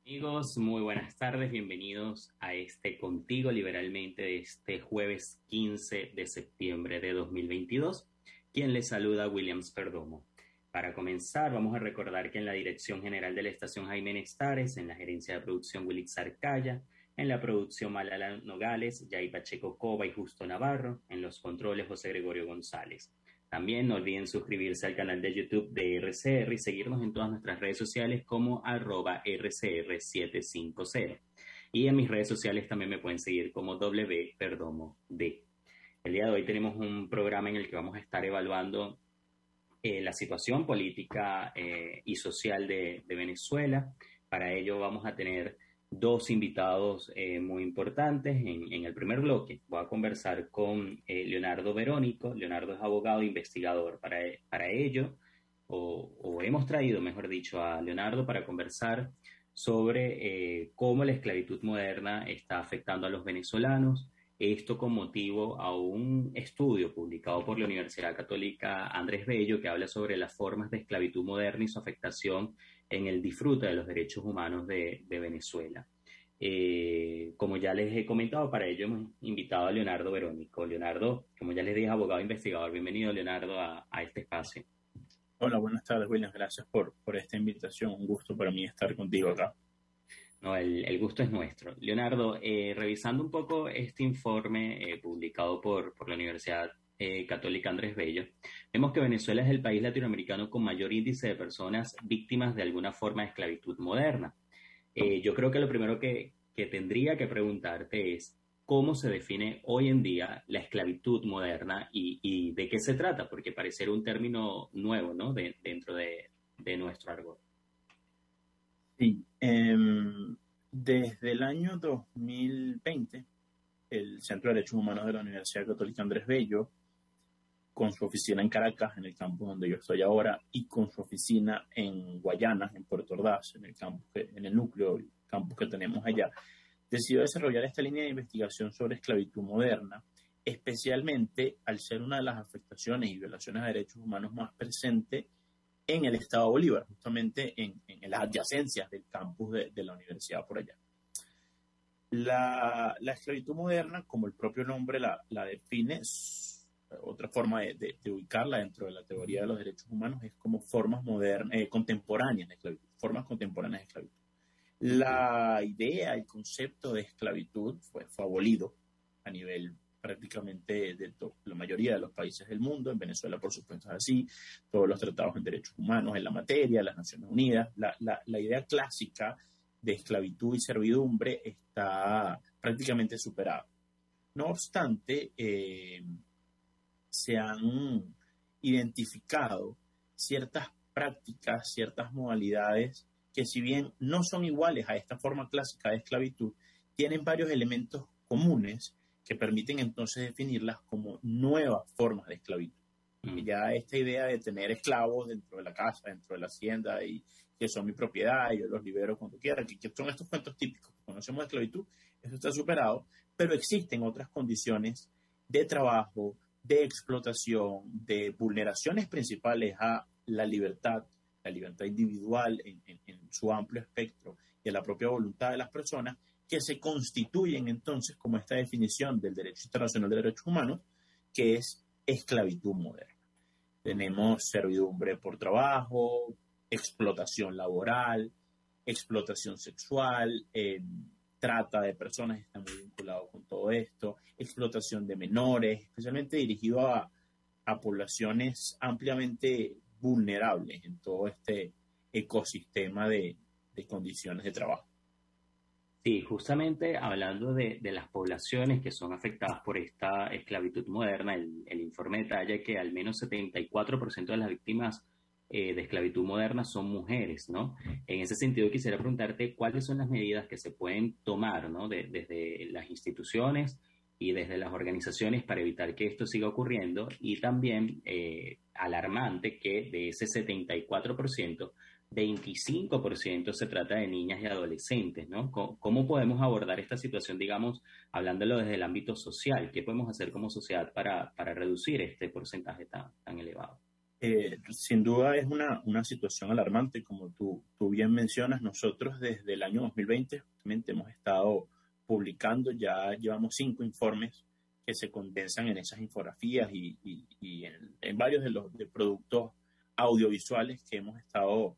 Amigos, muy buenas tardes, bienvenidos a este Contigo Liberalmente de este jueves 15 de septiembre de 2022. Quien les saluda, Williams Perdomo. Para comenzar, vamos a recordar que en la dirección general de la estación Jaime Nestares, en la gerencia de producción Wilix Arcaya, en la producción Malala Nogales, Yay Pacheco Cova y Justo Navarro, en los controles José Gregorio González. También no olviden suscribirse al canal de YouTube de RCR y seguirnos en todas nuestras redes sociales como @RCR750. Y en mis redes sociales también me pueden seguir como Perdomo D. El día de hoy tenemos un programa en el que vamos a estar evaluando la situación política y social de Venezuela. Para ello vamos a tener dos invitados muy importantes. En el primer bloque voy a conversar con Leonardo Verónico. Leonardo es abogado e investigador. Para ello, o hemos traído, mejor dicho, a Leonardo para conversar sobre cómo la esclavitud moderna está afectando a los venezolanos. Esto con motivo a un estudio publicado por la Universidad Católica Andrés Bello que habla sobre las formas de esclavitud moderna y su afectación en el disfrute de los derechos humanos de Venezuela. Como ya les he comentado, para ello hemos invitado a Leonardo Verónico. Leonardo, como ya les dije, abogado e investigador. Bienvenido, Leonardo, a este espacio. Hola, buenas tardes, William. Gracias por esta invitación. Un gusto para mí estar contigo acá. No, el gusto es nuestro. Leonardo, revisando un poco este informe publicado por la Universidad Católica Andrés Bello, vemos que Venezuela es el país latinoamericano con mayor índice de personas víctimas de alguna forma de esclavitud moderna. Yo creo que lo primero que tendría que preguntarte es cómo se define hoy en día la esclavitud moderna y de qué se trata, porque parece un término nuevo, ¿no? Dentro de nuestro argot. Sí, desde el año 2020, el Centro de Derechos Humanos de la Universidad Católica Andrés Bello, con su oficina en Caracas, en el campus donde yo estoy ahora, y con su oficina en Guayana, en Puerto Ordaz, en el campus, en el núcleo, el campus que tenemos allá, decidió desarrollar esta línea de investigación sobre esclavitud moderna, especialmente al ser una de las afectaciones y violaciones a derechos humanos más presentes en el estado Bolívar, justamente en las adyacencias del campus de la universidad por allá. La esclavitud moderna, como el propio nombre la define, otra forma de ubicarla dentro de la teoría de los derechos humanos es como formas modernas, contemporáneas de esclavitud, formas contemporáneas de esclavitud. La idea, el concepto de esclavitud fue abolido a nivel prácticamente de la mayoría de los países del mundo. En Venezuela, por supuesto, es así. Todos los tratados en derechos humanos en la materia, las Naciones Unidas. La idea clásica de esclavitud y servidumbre está prácticamente superada. No obstante, se han identificado ciertas prácticas, ciertas modalidades que, si bien no son iguales a esta forma clásica de esclavitud, tienen varios elementos comunes que permiten entonces definirlas como nuevas formas de esclavitud. Ya esta idea de tener esclavos dentro de la casa, dentro de la hacienda, y que son mi propiedad y yo los libero cuando quiera, que son estos cuentos típicos que conocemos de esclavitud, eso está superado, pero existen otras condiciones de trabajo, de explotación, de vulneraciones principales a la libertad individual en su amplio espectro y a la propia voluntad de las personas, que se constituyen entonces como esta definición del derecho internacional de derechos humanos, que es esclavitud moderna. Tenemos servidumbre por trabajo, explotación laboral, explotación sexual, trata de personas, está muy vinculado con todo esto, explotación de menores, especialmente dirigido a poblaciones ampliamente vulnerables en todo este ecosistema de condiciones de trabajo. Sí, justamente hablando de las poblaciones que son afectadas por esta esclavitud moderna, el informe detalla que al menos 74% de las víctimas de esclavitud moderna son mujeres, ¿no? En ese sentido, quisiera preguntarte cuáles son las medidas que se pueden tomar, ¿no? Desde las instituciones y desde las organizaciones para evitar que esto siga ocurriendo, y también alarmante que de ese 74%, 25% se trata de niñas y adolescentes, ¿no? ¿Cómo podemos abordar esta situación, digamos, hablándolo desde el ámbito social? ¿Qué podemos hacer como sociedad para reducir este porcentaje tan elevado? Sin duda es una situación alarmante, como tú bien mencionas. Nosotros desde el año 2020 justamente hemos estado publicando, ya llevamos 5 informes que se condensan en esas infografías y en varios de los de productos audiovisuales que hemos estado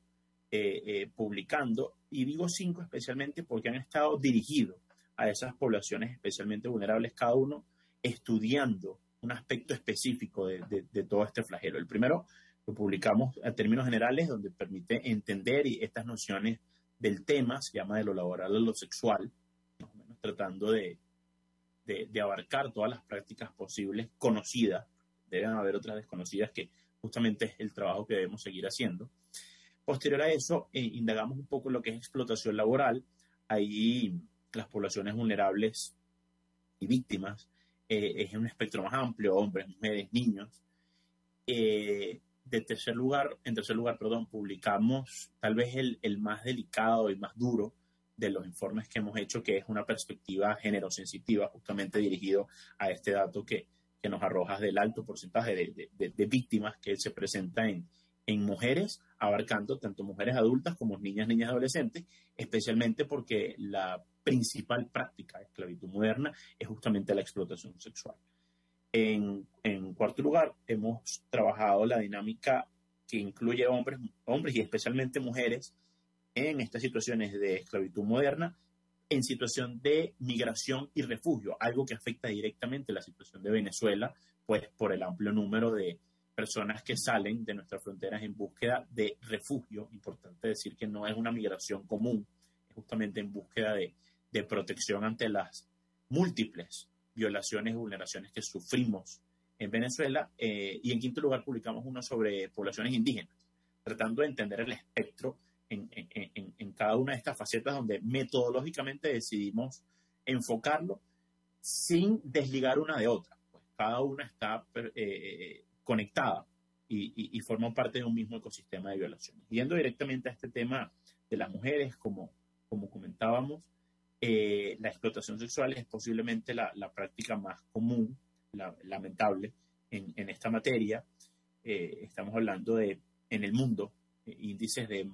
publicando. Y digo 5 especialmente porque han estado dirigidos a esas poblaciones especialmente vulnerables, cada uno estudiando un aspecto específico de todo este flagelo. El primero lo publicamos a términos generales, donde permite entender estas nociones del tema, se llama de lo laboral a lo sexual, más o menos tratando de abarcar todas las prácticas posibles conocidas. Deben haber otras desconocidas que justamente es el trabajo que debemos seguir haciendo. Posterior a eso, indagamos un poco lo que es explotación laboral. Ahí las poblaciones vulnerables y víctimas es un espectro más amplio, hombres, mujeres, niños. En tercer lugar, publicamos tal vez el más delicado y más duro de los informes que hemos hecho, que es una perspectiva género-sensitiva, justamente dirigido a este dato que nos arroja del alto porcentaje de víctimas que se presenta en mujeres, abarcando tanto mujeres adultas como niñas y adolescentes, especialmente porque la principal práctica de esclavitud moderna es justamente la explotación sexual. En cuarto lugar, hemos trabajado la dinámica que incluye hombres y especialmente mujeres en estas situaciones de esclavitud moderna, en situación de migración y refugio, algo que afecta directamente la situación de Venezuela, pues por el amplio número de personas que salen de nuestras fronteras en búsqueda de refugio. Importante decir que no es una migración común, es justamente en búsqueda de protección ante las múltiples violaciones y vulneraciones que sufrimos en Venezuela. Y en quinto lugar publicamos uno sobre poblaciones indígenas, tratando de entender el espectro en cada una de estas facetas, donde metodológicamente decidimos enfocarlo sin desligar una de otra. Pues cada una está conectada y forma parte de un mismo ecosistema de violaciones. Yendo directamente a este tema de las mujeres, como comentábamos, la explotación sexual es posiblemente la práctica más común, lamentable, en esta materia. Estamos hablando de, en el mundo, índices de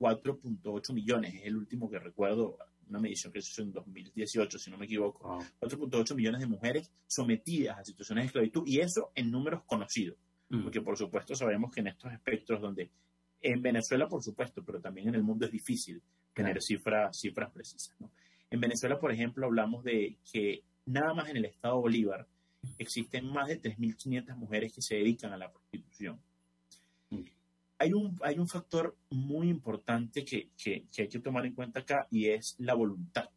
4.8 millones, es el último que recuerdo, una medición que se hizo en 2018, si no me equivoco. Wow. 4.8 millones de mujeres sometidas a situaciones de esclavitud, y eso en números conocidos, porque por supuesto sabemos que en estos espectros donde, en Venezuela por supuesto, pero también en el mundo es difícil tener cifras precisas, ¿no? En Venezuela, por ejemplo, hablamos de que nada más en el estado Bolívar existen más de 3.500 mujeres que se dedican a la prostitución. Hay un factor muy importante que hay que tomar en cuenta acá, y es la voluntad.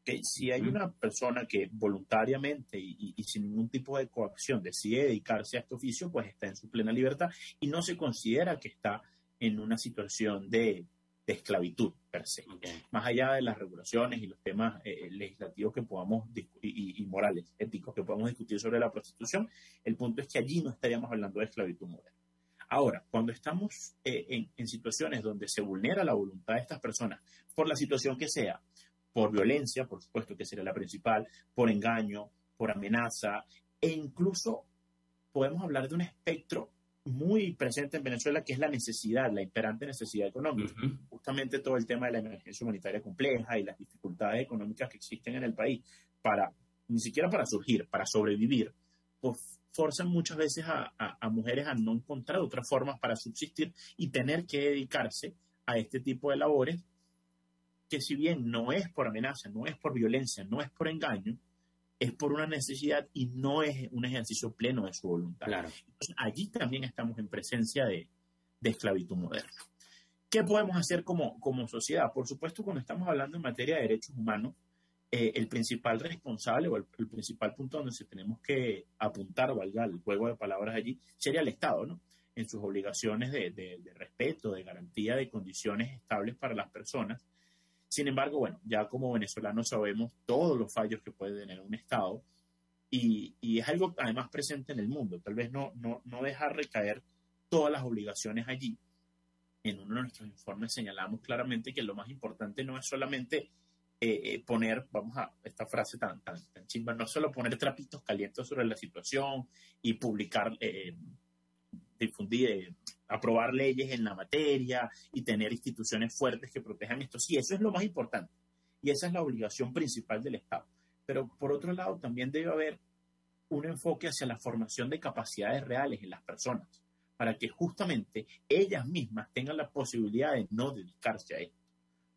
Que si hay una persona que voluntariamente y sin ningún tipo de coacción decide dedicarse a este oficio, pues está en su plena libertad y no se considera que está en una situación de esclavitud per se. Okay. Más allá de las regulaciones y los temas legislativos que podamos y morales, éticos que podamos discutir sobre la prostitución, el punto es que allí no estaríamos hablando de esclavitud moderna. Ahora, cuando estamos en situaciones donde se vulnera la voluntad de estas personas, por la situación que sea, por violencia, por supuesto que sería la principal, por engaño, por amenaza, e incluso podemos hablar de un espectro muy presente en Venezuela, que es la necesidad, la imperante necesidad económica. Justamente todo el tema de la emergencia humanitaria compleja y las dificultades económicas que existen en el país, ni siquiera para surgir, para sobrevivir, pues forzan muchas veces a mujeres a no encontrar otras formas para subsistir y tener que dedicarse a este tipo de labores, que si bien no es por amenaza, no es por violencia, no es por engaño, es por una necesidad y no es un ejercicio pleno de su voluntad. Claro. Entonces, allí también estamos en presencia de esclavitud moderna. ¿Qué podemos hacer como sociedad? Por supuesto, cuando estamos hablando en materia de derechos humanos, el principal responsable o el principal punto donde se tenemos que apuntar, valga el juego de palabras allí, sería el Estado, ¿no? En sus obligaciones de respeto, de garantía de condiciones estables para las personas. Sin embargo, bueno, ya como venezolanos sabemos todos los fallos que puede tener un Estado, y es algo además presente en el mundo. Tal vez no dejar recaer todas las obligaciones allí. En uno de nuestros informes señalamos claramente que lo más importante no es solamente poner, vamos a esta frase tan chimba, no solo poner trapitos calientes sobre la situación y publicar difundir, aprobar leyes en la materia y tener instituciones fuertes que protejan esto. Sí, eso es lo más importante y esa es la obligación principal del Estado. Pero por otro lado, también debe haber un enfoque hacia la formación de capacidades reales en las personas, para que justamente ellas mismas tengan la posibilidad de no dedicarse a esto.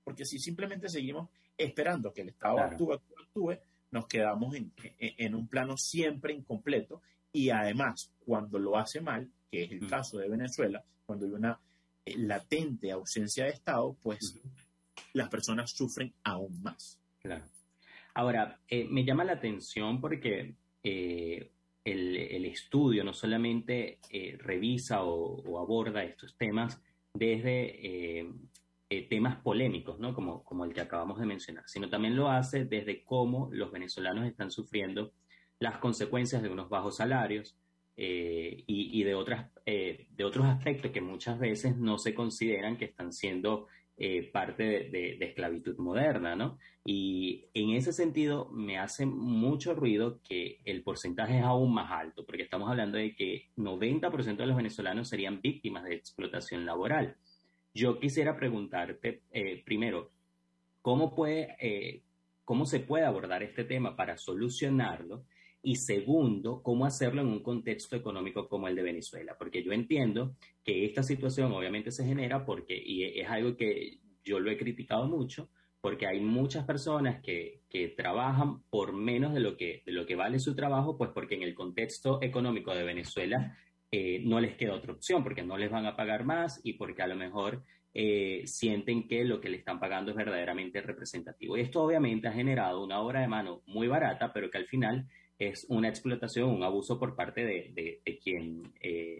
Porque si simplemente seguimos esperando que el Estado actúe, nos quedamos en un plano siempre incompleto y además, cuando lo hace mal, que es el caso de Venezuela, cuando hay una latente ausencia de Estado, pues las personas sufren aún más. Claro. Ahora, me llama la atención porque el estudio no solamente revisa o aborda estos temas desde temas polémicos, ¿no? Como el que acabamos de mencionar, sino también lo hace desde cómo los venezolanos están sufriendo las consecuencias de unos bajos salarios y de otros aspectos que muchas veces no se consideran que están siendo parte de esclavitud moderna, ¿no? Y en ese sentido me hace mucho ruido que el porcentaje es aún más alto, porque estamos hablando de que 90% de los venezolanos serían víctimas de explotación laboral. Yo quisiera preguntarte, primero, ¿cómo se puede abordar este tema para solucionarlo? Y segundo, ¿cómo hacerlo en un contexto económico como el de Venezuela? Porque yo entiendo que esta situación obviamente se genera y es algo que yo lo he criticado mucho, porque hay muchas personas que trabajan por menos de lo que vale su trabajo, pues porque en el contexto económico de Venezuela no les queda otra opción, porque no les van a pagar más y porque a lo mejor sienten que lo que le están pagando es verdaderamente representativo. Y esto obviamente ha generado una obra de mano muy barata, pero que al final es una explotación, un abuso por parte de quien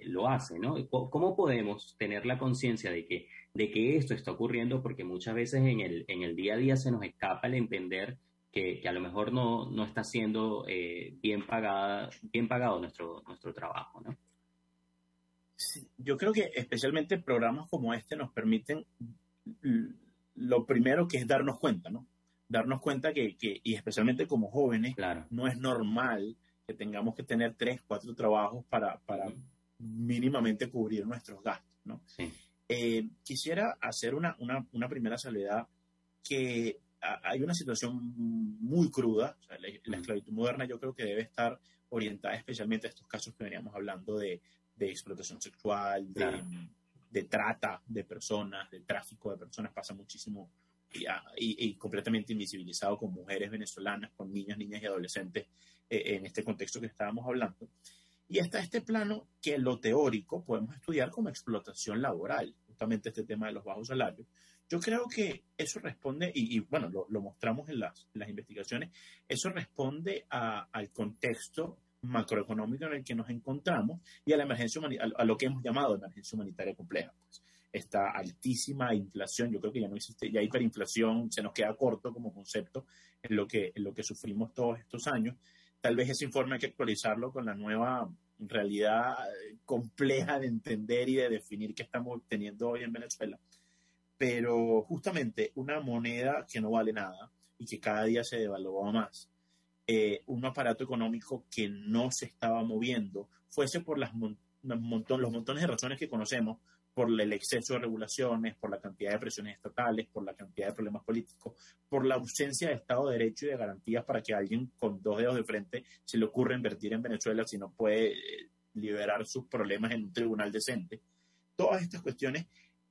lo hace, ¿no? ¿Cómo podemos tener la conciencia de que esto está ocurriendo? Porque muchas veces en el día a día se nos escapa el entender que a lo mejor no está siendo bien pagado nuestro trabajo, ¿no? Sí, yo creo que especialmente programas como este nos permiten lo primero que es darnos cuenta, ¿no? Darnos cuenta y especialmente como jóvenes, claro, no es normal que tengamos que tener 3, 4 trabajos para mínimamente cubrir nuestros gastos, ¿no? Sí. Quisiera hacer una primera salvedad, que hay una situación muy cruda. O sea, la esclavitud moderna yo creo que debe estar orientada especialmente a estos casos que veníamos hablando de explotación sexual, Claro. de trata de personas, de tráfico de personas. Pasa muchísimo y completamente invisibilizado con mujeres venezolanas, con niños, niñas y adolescentes en este contexto que estábamos hablando. Y está este plano que lo teórico podemos estudiar como explotación laboral, justamente este tema de los bajos salarios. Yo creo que eso responde, y bueno, lo mostramos en las investigaciones, eso responde al contexto macroeconómico en el que nos encontramos y a la emergencia a lo que hemos llamado emergencia humanitaria compleja. Pues, esta altísima inflación, yo creo que ya no existe, ya hiperinflación se nos queda corto como concepto en lo que sufrimos todos estos años. Tal vez ese informe hay que actualizarlo con la nueva realidad compleja de entender y de definir que estamos teniendo hoy en Venezuela. Pero justamente una moneda que no vale nada y que cada día se devalúa más, un aparato económico que no se estaba moviendo, fuese por los montones de razones que conocemos, por el exceso de regulaciones, por la cantidad de presiones estatales, por la cantidad de problemas políticos, por la ausencia de Estado de Derecho y de garantías para que alguien con 2 dedos de frente se le ocurra invertir en Venezuela si no puede liberar sus problemas en un tribunal decente. Todas estas cuestiones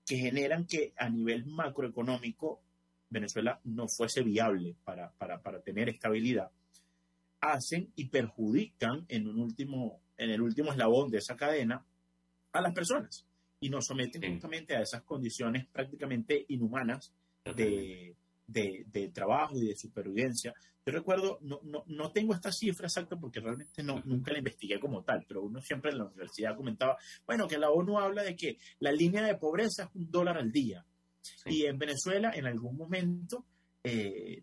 que generan que a nivel macroeconómico Venezuela no fuese viable para tener estabilidad, hacen y perjudican en el último eslabón de esa cadena a las personas y nos someten justamente a esas condiciones prácticamente inhumanas de trabajo y de supervivencia. Yo recuerdo, no tengo esta cifra exacta porque realmente nunca la investigué como tal, pero uno siempre en la universidad comentaba, bueno, que la ONU habla de que la línea de pobreza es $1 al día. Sí. Y en Venezuela en algún momento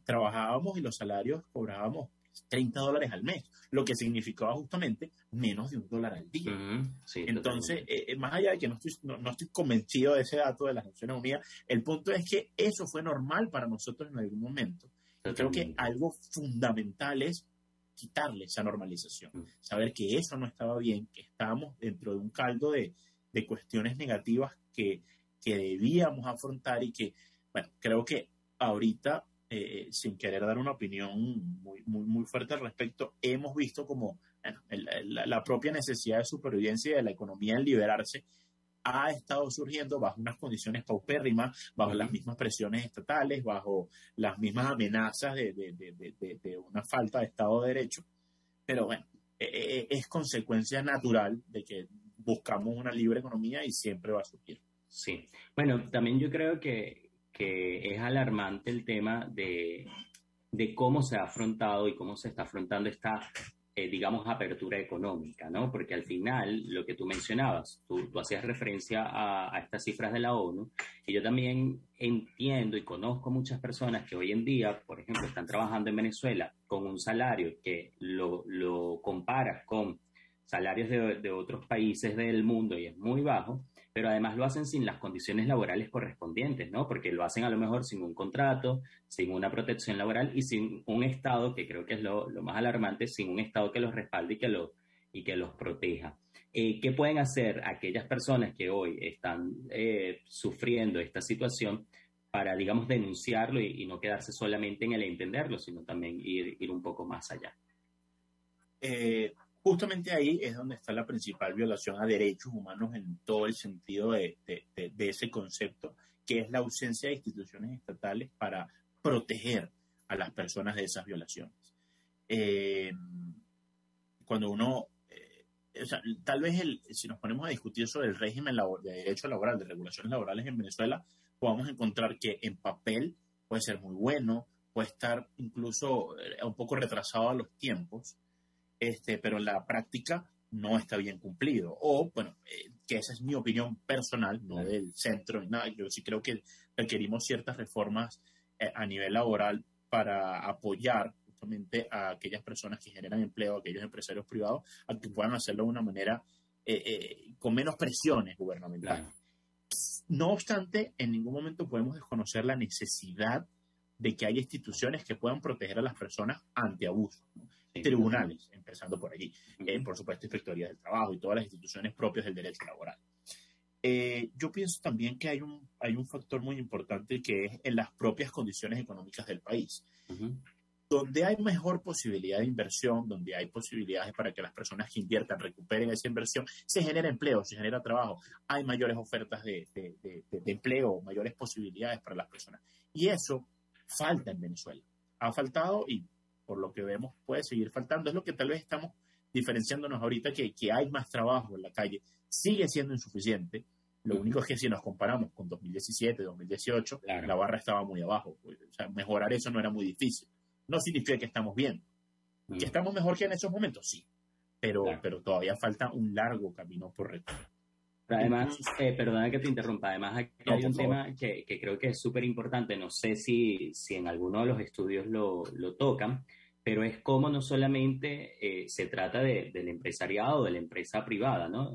trabajábamos y los salarios cobrábamos $30 al mes, lo que significaba justamente menos de $1 al día. Sí, entonces, más allá de que no estoy convencido de ese dato de las Naciones Unidas, el punto es que eso fue normal para nosotros en algún momento. Y creo que algo fundamental es quitarle esa normalización, saber que eso no estaba bien, que estábamos dentro de un caldo de de cuestiones negativas que debíamos afrontar y que, bueno, creo que ahorita, sin querer dar una opinión muy fuerte al respecto, hemos visto como bueno, la propia necesidad de supervivencia de la economía en liberarse ha estado surgiendo bajo unas condiciones paupérrimas, bajo las mismas presiones estatales, bajo las mismas amenazas de una falta de Estado de Derecho. Pero bueno, es consecuencia natural de que buscamos una libre economía y siempre va a surgir. Sí. Bueno, también yo creo que es alarmante el tema de cómo se ha afrontado y cómo se está afrontando esta digamos, apertura económica, ¿no? Porque al final, lo que tú mencionabas, tú hacías referencia a estas cifras de la ONU, y yo también entiendo y conozco muchas personas que hoy en día, por ejemplo, están trabajando en Venezuela con un salario que lo comparas con salarios de otros países del mundo y es muy bajo, pero además lo hacen sin las condiciones laborales correspondientes, ¿no? Porque lo hacen a lo mejor sin un contrato, sin una protección laboral y sin un Estado, que creo que es lo más alarmante, sin un Estado que los respalde y que los proteja. ¿Qué pueden hacer aquellas personas que hoy están sufriendo esta situación para, digamos, denunciarlo y no quedarse solamente en el entenderlo, sino también ir un poco más allá? Justamente ahí es donde está la principal violación a derechos humanos en todo el sentido de ese concepto, que es la ausencia de instituciones estatales para proteger a las personas de esas violaciones. Cuando uno, o sea, tal vez si nos ponemos a discutir sobre el régimen de derecho laboral, de regulaciones laborales en Venezuela, podamos encontrar que en papel puede ser muy bueno, puede estar incluso un poco retrasado a los tiempos, pero en la práctica no está bien cumplido. O, bueno, que esa es mi opinión personal, no del centro, nada. Yo sí creo que requerimos ciertas reformas a nivel laboral para apoyar justamente a aquellas personas que generan empleo, a aquellos empresarios privados, a que puedan hacerlo de una manera con menos presiones gubernamentales. Claro. No obstante, en ningún momento podemos desconocer la necesidad de que haya instituciones que puedan proteger a las personas ante abusos, ¿no? Tribunales, empezando por allí, por supuesto, inspectorías del trabajo y todas las instituciones propias del derecho laboral. Yo pienso también que hay un factor muy importante que es en las propias condiciones económicas del país. Donde hay mejor posibilidad de inversión, donde hay posibilidades para que las personas que inviertan recuperen esa inversión, se genera empleo, se genera trabajo, hay mayores ofertas de empleo, mayores posibilidades para las personas. Y eso falta en Venezuela. Ha faltado y por lo que vemos puede seguir faltando. Es lo que tal vez estamos diferenciándonos ahorita, que hay más trabajo en la calle. Sigue siendo insuficiente. Lo único es que si nos comparamos con 2017, 2018, claro, la barra estaba muy abajo. O sea, mejorar eso no era muy difícil. No significa que estamos bien. ¿Que estamos mejor que en esos momentos? Sí. Pero todavía falta un largo camino por recorrer. Pero además, perdona que te interrumpa, además aquí hay un tema que creo que es súper importante, no sé si en alguno de los estudios lo tocan, pero es cómo no solamente se trata del empresariado, de la empresa privada, ¿no?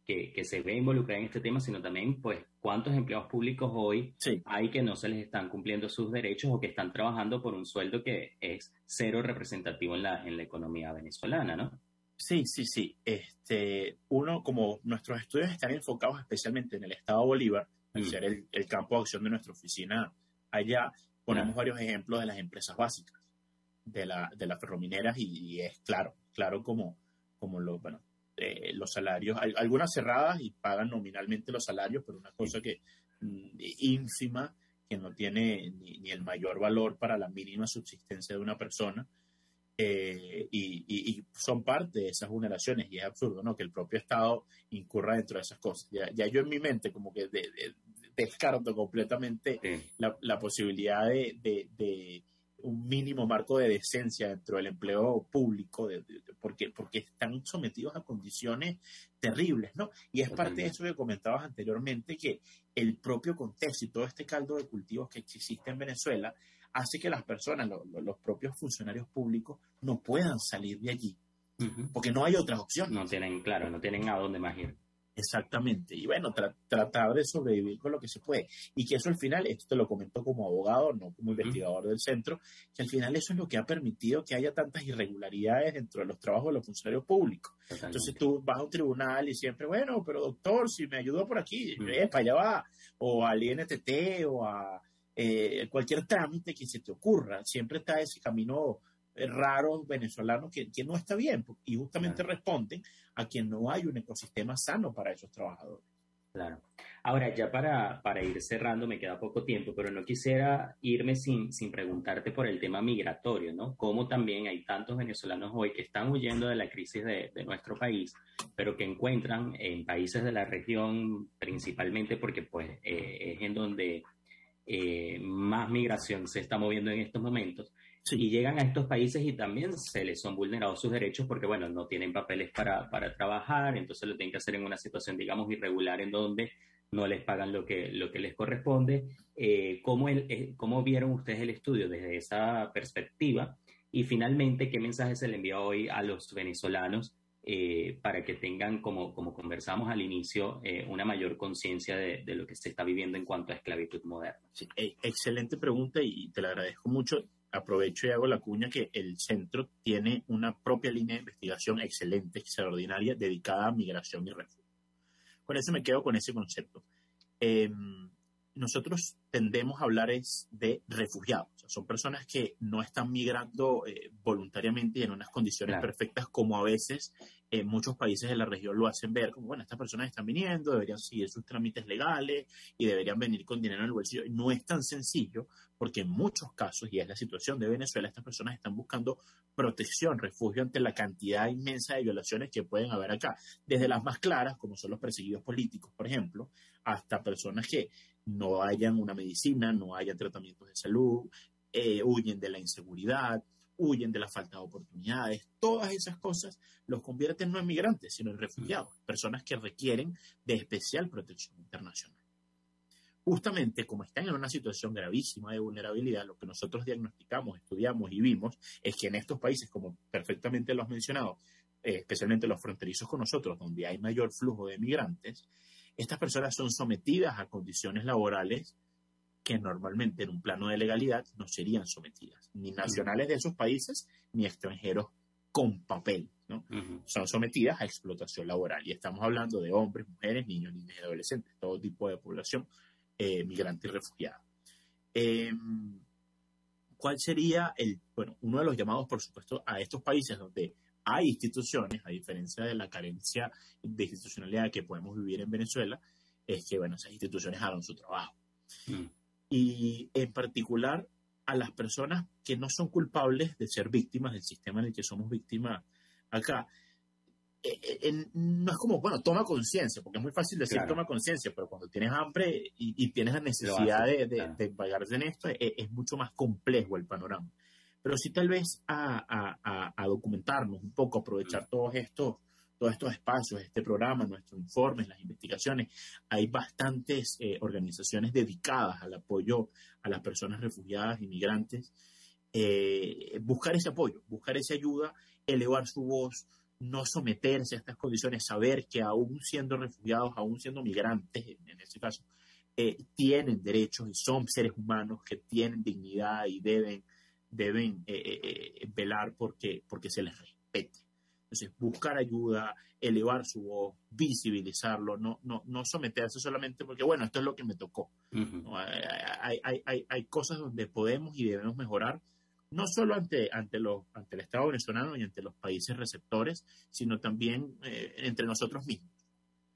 Que se ve involucrada en este tema, sino también, pues, cuántos empleados públicos hoy hay que no se les están cumpliendo sus derechos o que están trabajando por un sueldo que es cero representativo en la economía venezolana, ¿no? Sí. Uno, como nuestros estudios están enfocados especialmente en el Estado Bolívar, al ser el campo de acción de nuestra oficina allá, ponemos varios ejemplos de las empresas básicas, de las ferromineras, y es claro como los salarios, algunas cerradas y pagan nominalmente los salarios, pero una cosa que ínfima, que no tiene ni el mayor valor para la mínima subsistencia de una persona. Y son parte de esas vulneraciones, y es absurdo, ¿no?, que el propio Estado incurra dentro de esas cosas. Ya yo en mi mente como que descarto completamente la posibilidad de un mínimo marco de decencia dentro del empleo público, porque están sometidos a condiciones terribles, ¿no? Y es parte de eso que comentabas anteriormente, que el propio contexto y todo este caldo de cultivos que existe en Venezuela hace que las personas, los propios funcionarios públicos, no puedan salir de allí, porque no hay otras opciones. No tienen a dónde más ir. Exactamente. Y bueno, tratar de sobrevivir con lo que se puede. Y que eso al final, esto te lo comento como abogado, no como investigador del centro, que al final eso es lo que ha permitido que haya tantas irregularidades dentro de los trabajos de los funcionarios públicos. Entonces Totalmente. tú vas a un tribunal y siempre, bueno, pero doctor, si me ayudó por aquí, para allá va, o al INTT o a cualquier trámite que se te ocurra. Siempre está ese camino raro venezolano que no está bien y justamente Claro. responden a que no hay un ecosistema sano para esos trabajadores. Claro. Ahora, ya para ir cerrando, me queda poco tiempo, pero no quisiera irme sin preguntarte por el tema migratorio, ¿no? Cómo también hay tantos venezolanos hoy que están huyendo de la crisis de nuestro país, pero que encuentran en países de la región, principalmente porque pues es en donde más migración se está moviendo en estos momentos, Sí, y llegan a estos países y también se les son vulnerados sus derechos porque, bueno, no tienen papeles para trabajar, entonces lo tienen que hacer en una situación, digamos, irregular en donde no les pagan lo que les corresponde. ¿Cómo vieron ustedes el estudio desde esa perspectiva? Y finalmente, ¿qué mensaje se le envía hoy a los venezolanos para que tengan, como conversamos al inicio, una mayor conciencia de lo que se está viviendo en cuanto a esclavitud moderna? sí. Excelente pregunta y te la agradezco mucho. Aprovecho y hago la cuña que el centro tiene una propia línea de investigación excelente, extraordinaria, dedicada a migración y refugio. Con eso me quedo con ese concepto. Eh, Nosotros tendemos a hablar de refugiados. O sea, son personas que no están migrando voluntariamente y en unas condiciones Claro. perfectas como a veces muchos países de la región lo hacen ver, como, bueno, estas personas están viniendo, deberían seguir sus trámites legales y deberían venir con dinero en el bolsillo. No es tan sencillo porque en muchos casos, y es la situación de Venezuela, estas personas están buscando protección, refugio ante la cantidad inmensa de violaciones que pueden haber acá, desde las más claras, como son los perseguidos políticos, por ejemplo, hasta personas que no hayan una medicina, no hayan tratamientos de salud, huyen de la inseguridad, huyen de la falta de oportunidades. Todas esas cosas los convierten no en migrantes, sino en refugiados, personas que requieren de especial protección internacional. Justamente como están en una situación gravísima de vulnerabilidad, lo que nosotros diagnosticamos, estudiamos y vimos es que en estos países, como perfectamente lo has mencionado, especialmente los fronterizos con nosotros, donde hay mayor flujo de migrantes, estas personas son sometidas a condiciones laborales que normalmente en un plano de legalidad no serían sometidas, ni nacionales de esos países, ni extranjeros con papel, ¿no? Son sometidas a explotación laboral. Y estamos hablando de hombres, mujeres, niños, niñas y adolescentes, todo tipo de población migrante y refugiada. ¿Cuál sería uno de los llamados, por supuesto, a estos países donde hay instituciones, a diferencia de la carencia de institucionalidad que podemos vivir en Venezuela, es que, bueno, esas instituciones hagan su trabajo. Y en particular a las personas que no son culpables de ser víctimas del sistema en el que somos víctimas acá. No es como, bueno, toma conciencia, porque es muy fácil decir Claro. toma conciencia, pero cuando tienes hambre y tienes la Lo necesidad hace. Claro. de pagarte en esto, es mucho más complejo el panorama. Pero sí tal vez a documentarnos un poco, aprovechar todos estos espacios, este programa, nuestros informes, las investigaciones. Hay bastantes organizaciones dedicadas al apoyo a las personas refugiadas, inmigrantes. Buscar ese apoyo, buscar esa ayuda, elevar su voz, no someterse a estas condiciones, saber que aún siendo refugiados, aún siendo migrantes, en este caso, tienen derechos y son seres humanos que tienen dignidad y deben velar porque se les respete. Entonces, buscar ayuda, elevar su voz, visibilizarlo, no someterse solamente porque, bueno, esto es lo que me tocó. ¿No? Hay cosas donde podemos y debemos mejorar, no solo ante el Estado venezolano y ante los países receptores, sino también entre nosotros mismos.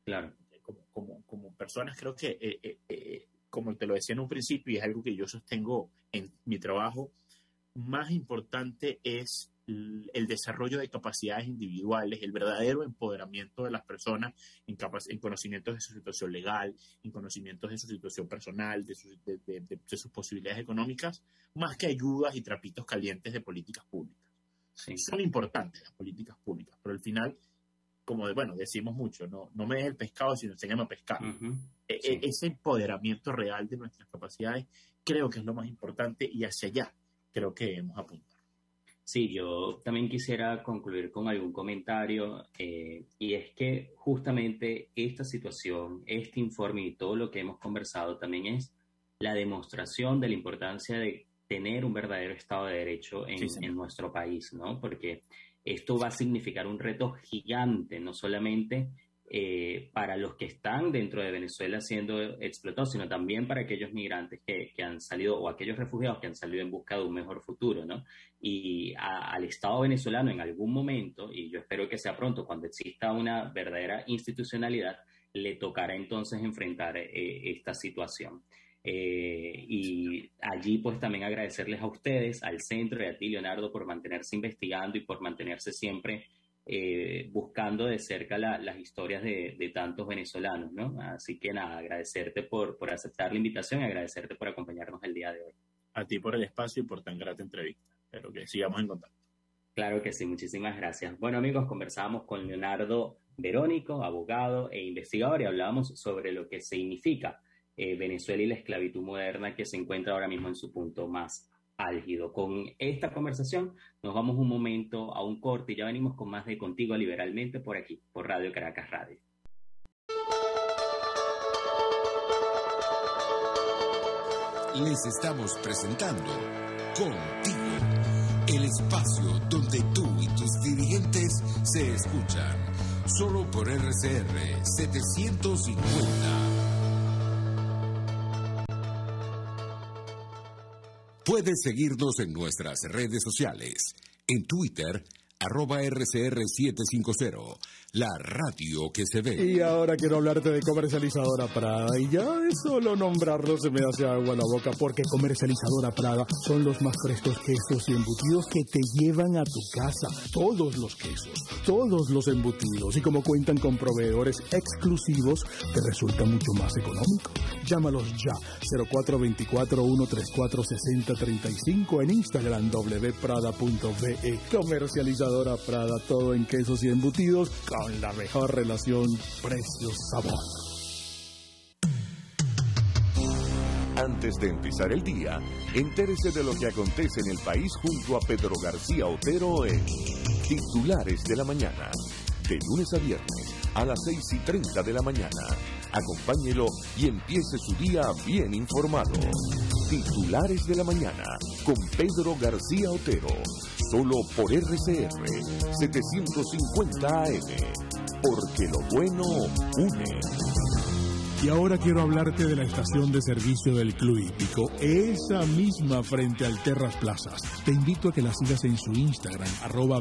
Claro. Como personas, creo que, como te lo decía en un principio, y es algo que yo sostengo en mi trabajo, más importante es el desarrollo de capacidades individuales, el verdadero empoderamiento de las personas en conocimientos de su situación legal, en conocimientos de su situación personal, de sus posibilidades económicas, más que ayudas y trapitos calientes de políticas públicas. Sí. Son importantes las políticas públicas, pero al final, como decimos mucho, no me des el pescado, sino enséñame a pescar. Sí. Ese empoderamiento real de nuestras capacidades creo que es lo más importante y hacia allá creo que debemos apuntar. Sí, yo también quisiera concluir con algún comentario, y es que justamente esta situación, este informe y todo lo que hemos conversado también es la demostración de la importancia de tener un verdadero Estado de Derecho en nuestro país, ¿no? Porque esto va a significar un reto gigante, no solamente para los que están dentro de Venezuela siendo explotados, sino también para aquellos migrantes que han salido, o aquellos refugiados que han salido en busca de un mejor futuro, ¿no? Y al Estado venezolano en algún momento, y yo espero que sea pronto, cuando exista una verdadera institucionalidad, le tocará entonces enfrentar esta situación. Y allí pues también agradecerles a ustedes, al centro y a ti, Leonardo, por mantenerse investigando y por mantenerse siempre buscando de cerca las historias de tantos venezolanos, ¿no? Así que nada, agradecerte por aceptar la invitación y agradecerte por acompañarnos el día de hoy. A ti por el espacio y por tan grata entrevista. Espero que sigamos en contacto. Claro que sí, muchísimas gracias. Bueno, amigos, conversábamos con Leonardo Verónico, abogado e investigador, y hablábamos sobre lo que significa Venezuela y la esclavitud moderna, que se encuentra ahora mismo en su punto más álgido. Con esta conversación nos vamos un momento a un corte y ya venimos con más de Contigo Liberalmente por aquí, por Radio Caracas Radio. Les estamos presentando Contigo, el espacio donde tú y tus dirigentes se escuchan, solo por RCR 750. Puedes seguirnos en nuestras redes sociales. En Twitter, @RCR750, la radio que se ve. Y ahora quiero hablarte de Comercializadora Prada. Y ya de solo nombrarlo se me hace agua en la boca, porque Comercializadora Prada son los más frescos quesos y embutidos que te llevan a tu casa. Todos los quesos, todos los embutidos. Y como cuentan con proveedores exclusivos, te resulta mucho más económico. Llámalos ya, 0424-134-6035, en Instagram wprada.ve. Comercializadora Prada, todo en quesos y embutidos con la mejor relación precio-sabor. Antes de empezar el día, entérese de lo que acontece en el país junto a Pedro García Otero en Titulares de la Mañana, de lunes a viernes a las 6:30 de la mañana. Acompáñelo y empiece su día bien informado. Titulares de la Mañana con Pedro García Otero, solo por RCR 750 AM, porque lo bueno une. Y ahora quiero hablarte de la estación de servicio del Club Hípico, esa misma frente al Terras Plazas. Te invito a que la sigas en su Instagram,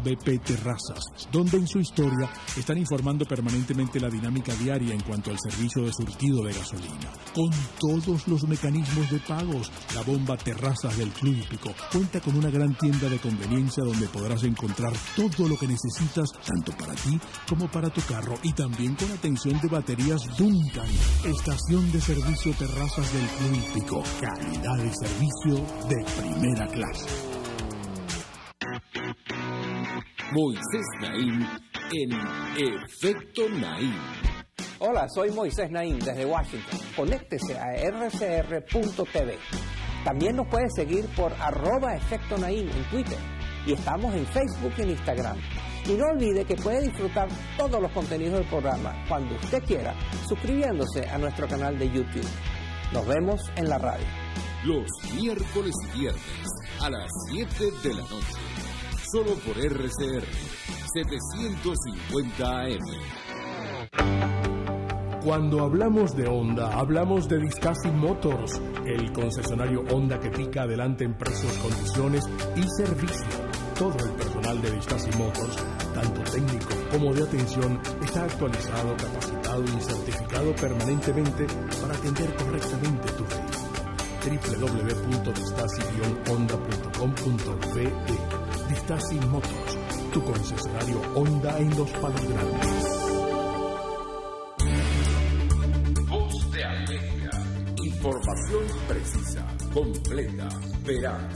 @bpterrazas, donde en su historia están informando permanentemente la dinámica diaria en cuanto al servicio de surtido de gasolina. Con todos los mecanismos de pagos, la bomba Terrazas del Club Hípico cuenta con una gran tienda de conveniencia donde podrás encontrar todo lo que necesitas, tanto para ti como para tu carro, y también con atención de baterías Duncan. Estación de servicio Terrazas del Club Hípico. Calidad de servicio de primera clase. Moisés Naim en Efecto Naim. Hola, soy Moisés Naim desde Washington. Conéctese a rcr.tv. También nos puede seguir por @Efecto Naim en Twitter. Y estamos en Facebook y en Instagram. Y no olvide que puede disfrutar todos los contenidos del programa cuando usted quiera, suscribiéndose a nuestro canal de YouTube. Nos vemos en la radio. Los miércoles y viernes a las 7 de la noche. Solo por RCR 750 AM. Cuando hablamos de Honda, hablamos de Discasi Motors, el concesionario Honda que pica adelante en precios, condiciones y servicio. Todo el personal de Discasi Motors, tanto técnico como de atención, está actualizado, capacitado y certificado permanentemente para atender correctamente tu vehículo. www.distasi-honda.com.be. Discasi Motors, tu concesionario Honda en Los Palos Grandes. Voz de América. Información precisa, completa, veraz,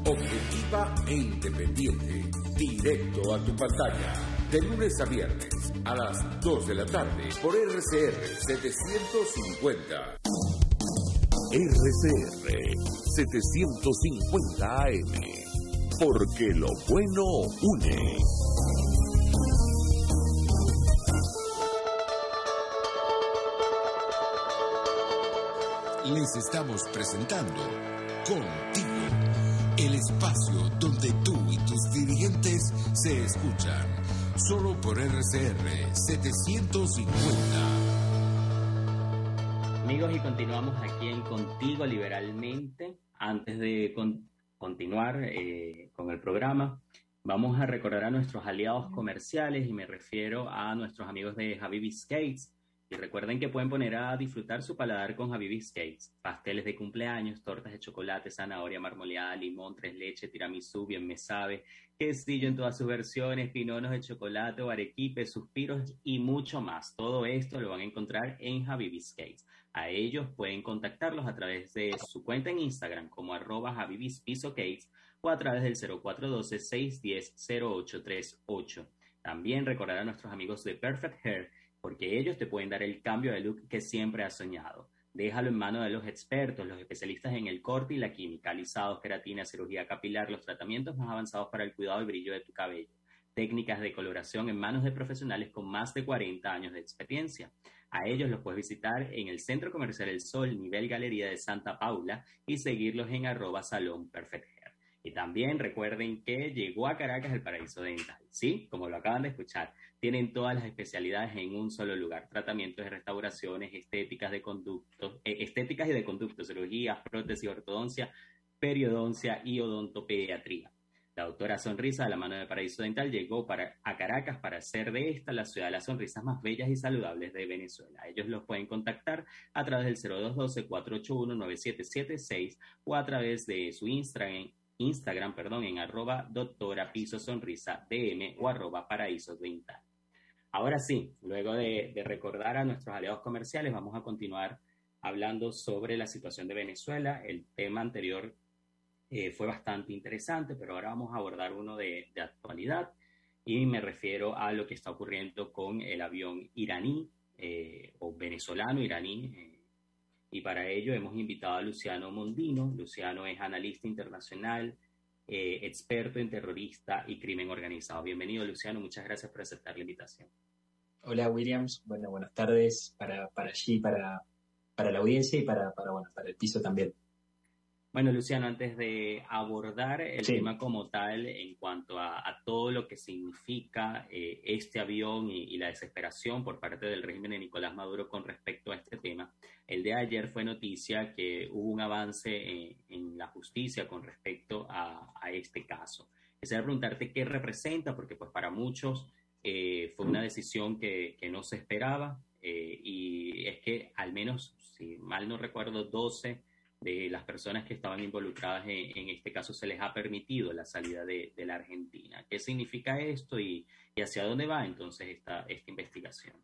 objetiva e independiente. Directo a tu pantalla. De lunes a viernes a las 2 de la tarde por RCR 750. RCR 750 AM. porque lo bueno une. Les estamos presentando Contigo, el espacio donde tú y tus dirigentes se escuchan, solo por RCR 750. Amigos, y continuamos aquí en Contigo Liberalmente. Antes de continuar con el programa, vamos a recordar a nuestros aliados comerciales, y me refiero a nuestros amigos de Habibis Cakes. Y recuerden que pueden poner a disfrutar su paladar con Habibis Cakes. Pasteles de cumpleaños, tortas de chocolate, zanahoria marmoleada, limón, tres leches, tiramisú, bien me sabe, quesillo en todas sus versiones, pinonos de chocolate o arequipe, suspiros y mucho más. Todo esto lo van a encontrar en Habibis Cakes. A ellos pueden contactarlos a través de su cuenta en Instagram como @HabibisPisoCakes o a través del 0412-610-0838. También recordar a nuestros amigos de Perfect Hair, porque ellos te pueden dar el cambio de look que siempre has soñado. Déjalo en manos de los expertos, los especialistas en el corte y la química, alisados, queratina, cirugía capilar, los tratamientos más avanzados para el cuidado y brillo de tu cabello. Técnicas de coloración en manos de profesionales con más de 40 años de experiencia. A ellos los puedes visitar en el Centro Comercial El Sol, nivel Galería de Santa Paula, y seguirlos en @Salón Perfect Hair. Y también recuerden que llegó a Caracas el Paraíso Dental. Sí, como lo acaban de escuchar, tienen todas las especialidades en un solo lugar. Tratamientos de restauraciones, estéticas y de conductos, cirugías, prótesis, ortodoncia, periodoncia y odontopediatría. La doctora Sonrisa, de la mano de Paraíso Dental, llegó a Caracas para hacer de esta la ciudad de las sonrisas más bellas y saludables de Venezuela. Ellos los pueden contactar a través del 0212-481-9776 o a través de su Instagram en @doctorapisosonrisadm o @paraísodental. Ahora sí, luego de recordar a nuestros aliados comerciales, vamos a continuar hablando sobre la situación de Venezuela. El tema anterior fue bastante interesante, pero ahora vamos a abordar uno de actualidad, y me refiero a lo que está ocurriendo con el avión iraní o venezolano iraní. Y para ello hemos invitado a Luciano Mondino. Luciano es analista internacional, experto en terrorista y crimen organizado. Bienvenido, Luciano. Muchas gracias por aceptar la invitación. Hola, Williams. Bueno, buenas tardes para la audiencia y para el piso también. Bueno, Luciano, antes de abordar el tema como tal, en cuanto a todo lo que significa este avión y la desesperación por parte del régimen de Nicolás Maduro con respecto a este tema, el de ayer fue noticia que hubo un avance en la justicia con respecto a este caso. Quisiera preguntarte qué representa, porque pues para muchos fue una decisión que no se esperaba, y es que al menos, si mal no recuerdo, 12 de las personas que estaban involucradas en este caso se les ha permitido la salida de la Argentina. ¿Qué significa esto y hacia dónde va entonces esta investigación?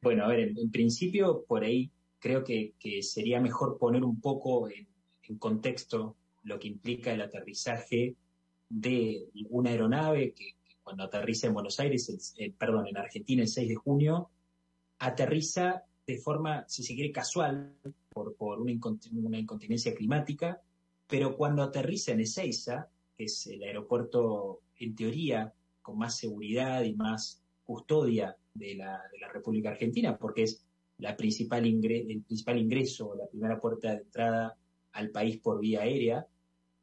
Bueno, a ver, en principio por ahí creo que sería mejor poner un poco en contexto lo que implica el aterrizaje de una aeronave que cuando aterriza en Buenos Aires, en Argentina el 6 de junio, aterriza de forma, si se quiere, casual, por una incontinencia climática, pero cuando aterriza en Ezeiza, que es el aeropuerto en teoría con más seguridad y más custodia de la República Argentina, porque es el principal ingreso, la primera puerta de entrada al país por vía aérea,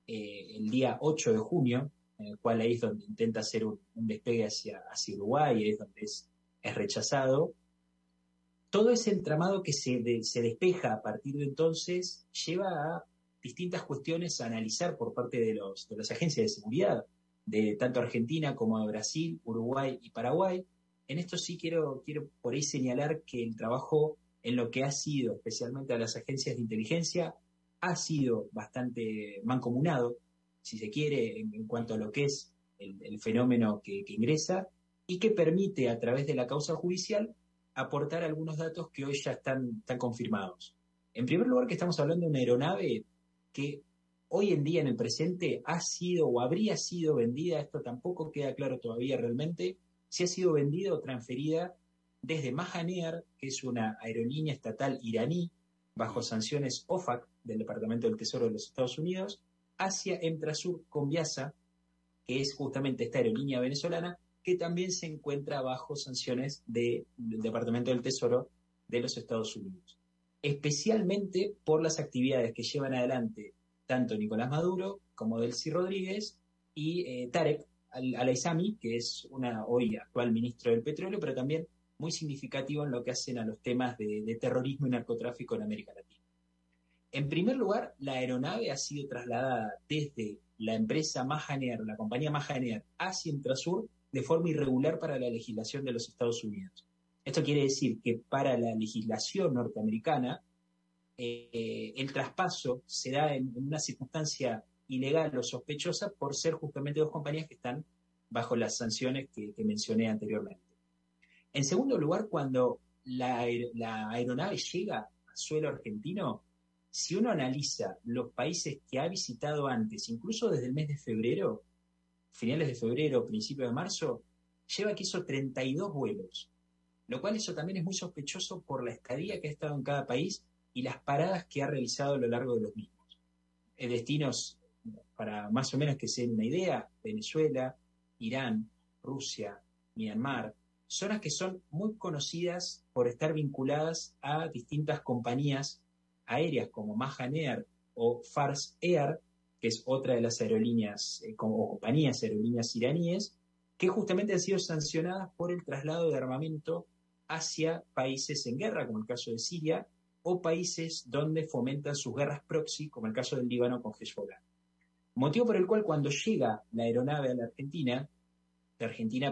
el día 8 de junio, en el cual ahí es donde intenta hacer un despegue hacia Uruguay, y es donde es rechazado. Todo ese entramado que se despeja a partir de entonces lleva a distintas cuestiones a analizar por parte de las agencias de seguridad, de tanto Argentina como de Brasil, Uruguay y Paraguay. En esto sí quiero por ahí señalar que el trabajo en lo que ha sido, especialmente a las agencias de inteligencia, ha sido bastante mancomunado, si se quiere, en cuanto a lo que es el fenómeno que ingresa, y que permite, a través de la causa judicial, aportar algunos datos que hoy ya están confirmados. En primer lugar, que estamos hablando de una aeronave que hoy en día, en el presente, ha sido o habría sido vendida, esto tampoco queda claro todavía realmente, si ha sido vendida o transferida desde Mahan Air, que es una aerolínea estatal iraní, bajo sanciones OFAC del Departamento del Tesoro de los Estados Unidos, hacia Emtrasur Conviasa, que es justamente esta aerolínea venezolana, que también se encuentra bajo sanciones del Departamento del Tesoro de los Estados Unidos, especialmente por las actividades que llevan adelante tanto Nicolás Maduro como Delcy Rodríguez y Tarek al-Aissami, que es hoy actual ministro del Petróleo, pero también muy significativo en lo que hacen a los temas de terrorismo y narcotráfico en América Latina. En primer lugar, la aeronave ha sido trasladada desde la empresa Mahan Air, la compañía Mahan Air, hacia Emtrasur de forma irregular para la legislación de los Estados Unidos. Esto quiere decir que para la legislación norteamericana, el traspaso se da en una circunstancia ilegal o sospechosa por ser justamente dos compañías que están bajo las sanciones que mencioné anteriormente. En segundo lugar, cuando la aeronave llega a suelo argentino, si uno analiza los países que ha visitado antes, incluso desde el mes de febrero, finales de febrero, principios de marzo, lleva aquí esos 32 vuelos, lo cual eso también es muy sospechoso por la estadía que ha estado en cada país y las paradas que ha realizado a lo largo de los mismos. Destinos, para más o menos que se den una idea, Venezuela, Irán, Rusia, Myanmar, zonas que son muy conocidas por estar vinculadas a distintas compañías aéreas como Mahan Air o Fars Air, que es otra de las aerolíneas, como compañías aerolíneas iraníes, que justamente han sido sancionadas por el traslado de armamento hacia países en guerra, como el caso de Siria, o países donde fomentan sus guerras proxy, como el caso del Líbano con Hezbollah. Motivo por el cual cuando llega la aeronave a la Argentina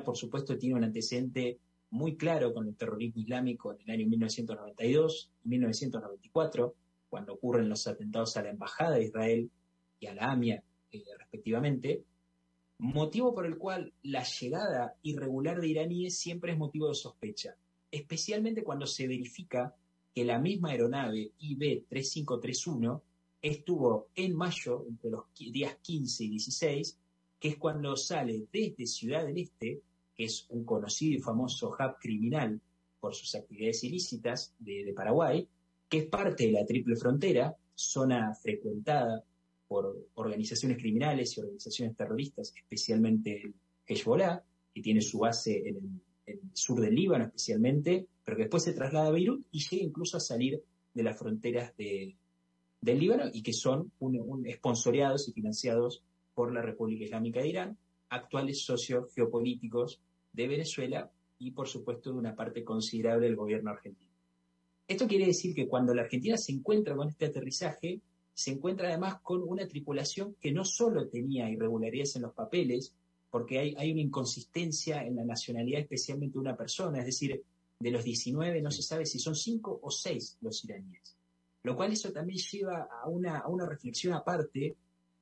por supuesto tiene un antecedente muy claro con el terrorismo islámico en el año 1992 y 1994, cuando ocurren los atentados a la Embajada de Israel y a la AMIA, respectivamente, motivo por el cual la llegada irregular de iraníes siempre es motivo de sospecha, especialmente cuando se verifica que la misma aeronave IB-3531 estuvo en mayo, entre los días 15 y 16, que es cuando sale desde Ciudad del Este, que es un conocido y famoso hub criminal por sus actividades ilícitas de Paraguay, que es parte de la Triple Frontera, zona frecuentada por organizaciones criminales y organizaciones terroristas, especialmente el Hezbollah, que tiene su base en el sur del Líbano especialmente, pero que después se traslada a Beirut y llega incluso a salir de las fronteras del Líbano y que son esponsoreados y financiados por la República Islámica de Irán, actuales socios geopolíticos de Venezuela y, por supuesto, de una parte considerable del gobierno argentino. Esto quiere decir que cuando la Argentina se encuentra con este aterrizaje, se encuentra además con una tripulación que no solo tenía irregularidades en los papeles, porque hay una inconsistencia en la nacionalidad, especialmente de una persona, es decir, de los 19 no se sabe si son 5 o 6 los iraníes, lo cual eso también lleva a una reflexión aparte,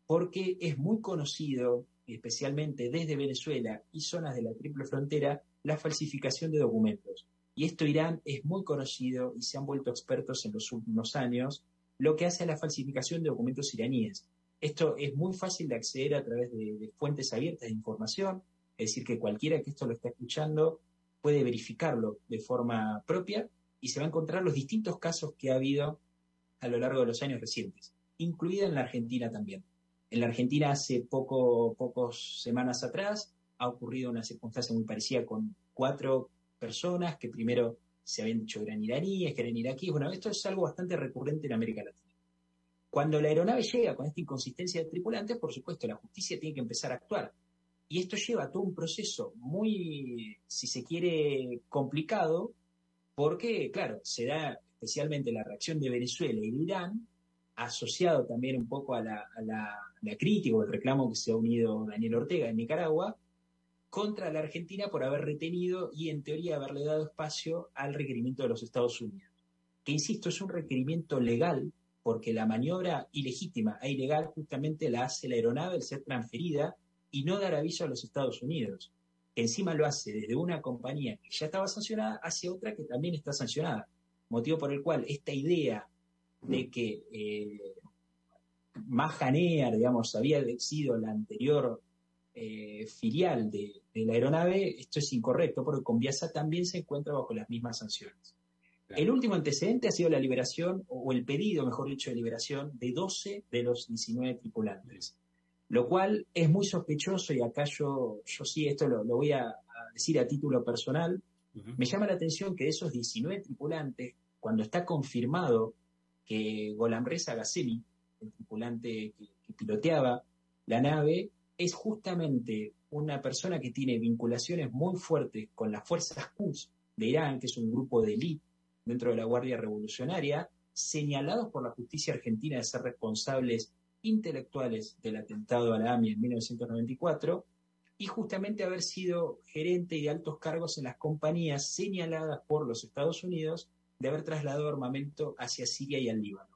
porque es muy conocido, especialmente desde Venezuela y zonas de la Triple Frontera, la falsificación de documentos. Y esto Irán es muy conocido y se han vuelto expertos en los últimos años, lo que hace a la falsificación de documentos iraníes. Esto es muy fácil de acceder a través de fuentes abiertas de información, es decir, que cualquiera que esto lo esté escuchando puede verificarlo de forma propia y se va a encontrar los distintos casos que ha habido a lo largo de los años recientes, incluida en la Argentina también. En la Argentina hace pocas semanas atrás ha ocurrido una circunstancia muy parecida con 4 personas que primero se habían dicho que eran iraníes, que eran iraquíes. Bueno, esto es algo bastante recurrente en América Latina. Cuando la aeronave llega con esta inconsistencia de tripulantes, por supuesto, la justicia tiene que empezar a actuar. Y esto lleva a todo un proceso muy, si se quiere, complicado, porque, claro, se da especialmente la reacción de Venezuela y de Irán, asociado también un poco a la crítica o el reclamo que se ha unido Daniel Ortega en Nicaragua, contra la Argentina por haber retenido y en teoría haberle dado espacio al requerimiento de los Estados Unidos. Que, insisto, es un requerimiento legal porque la maniobra ilegítima e ilegal justamente la hace la aeronave al ser transferida y no dar aviso a los Estados Unidos. Que encima lo hace desde una compañía que ya estaba sancionada hacia otra que también está sancionada. Motivo por el cual esta idea de que Mahan Air, digamos, había sido la anterior filial de la aeronave, esto es incorrecto, porque Conviasa también se encuentra bajo las mismas sanciones. Claro. El último antecedente ha sido la liberación, o el pedido, mejor dicho, de liberación de 12 de los 19 tripulantes. Lo cual es muy sospechoso, y acá yo sí, esto lo voy a decir a título personal. Me llama la atención que de esos 19 tripulantes, cuando está confirmado que Golamreza Ghazeli, el tripulante que piloteaba la nave, es justamente una persona que tiene vinculaciones muy fuertes con las fuerzas Quds de Irán, que es un grupo de élite dentro de la Guardia Revolucionaria, señalados por la justicia argentina de ser responsables intelectuales del atentado a la AMIA en 1994, y justamente haber sido gerente y de altos cargos en las compañías señaladas por los Estados Unidos de haber trasladado armamento hacia Siria y al Líbano.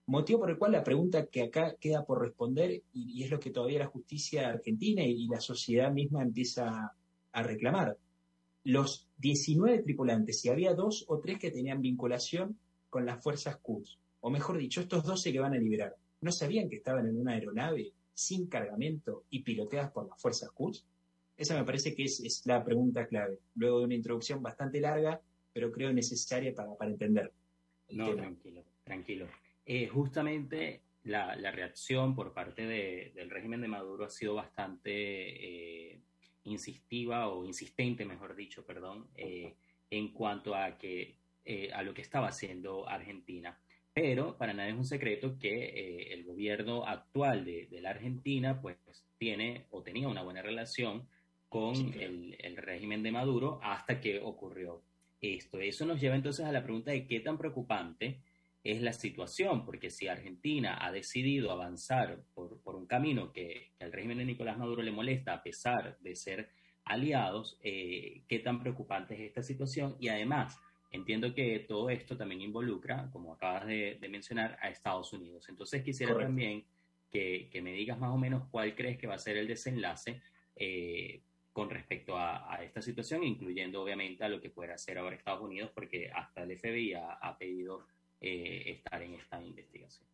Motivo por el cual la pregunta que acá queda por responder, y es lo que todavía la justicia argentina y la sociedad misma empieza a reclamar. Los 19 tripulantes, si había 2 o 3 que tenían vinculación con las fuerzas Quds, o mejor dicho, estos 12 que van a liberar, ¿no sabían que estaban en una aeronave sin cargamento y piloteadas por las fuerzas Quds? Esa me parece que es la pregunta clave, luego de una introducción bastante larga, pero creo necesaria para entender el tema. Tranquilo. Justamente la reacción por parte del régimen de Maduro ha sido bastante insistente, mejor dicho, en cuanto a lo que estaba haciendo Argentina. Pero para nadie es un secreto que el gobierno actual de la Argentina pues tiene o tenía una buena relación con el régimen de Maduro hasta que ocurrió esto. Eso nos lleva entonces a la pregunta de qué tan preocupante es la situación, porque si Argentina ha decidido avanzar por un camino que al régimen de Nicolás Maduro le molesta, a pesar de ser aliados, qué tan preocupante es esta situación. Y además, entiendo que todo esto también involucra, como acabas de mencionar, a Estados Unidos. Entonces quisiera Correcto. también que me digas más o menos cuál crees que va a ser el desenlace con respecto a esta situación, incluyendo obviamente a lo que pueda hacer ahora Estados Unidos, porque hasta el FBI ha pedido estar en esta investigación.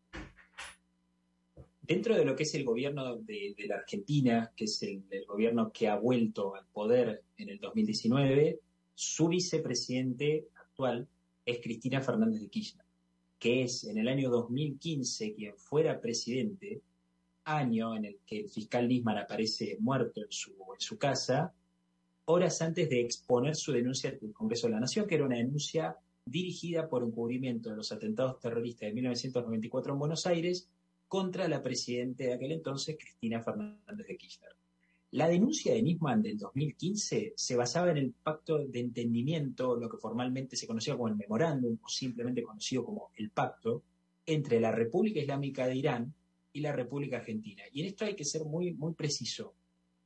Dentro de lo que es el gobierno de la Argentina, que es el gobierno que ha vuelto al poder en el 2019, su vicepresidente actual es Cristina Fernández de Kirchner, que es en el año 2015 quien fuera presidente, año en el que el fiscal Nisman aparece muerto en su casa, horas antes de exponer su denuncia ante el Congreso de la Nación, que era una denuncia dirigida por encubrimiento de los atentados terroristas de 1994 en Buenos Aires contra la presidenta de aquel entonces, Cristina Fernández de Kirchner. La denuncia de Nisman del 2015 se basaba en el pacto de entendimiento, lo que formalmente se conocía como el memorándum, o simplemente conocido como el pacto, entre la República Islámica de Irán y la República Argentina. Y en esto hay que ser muy, muy preciso.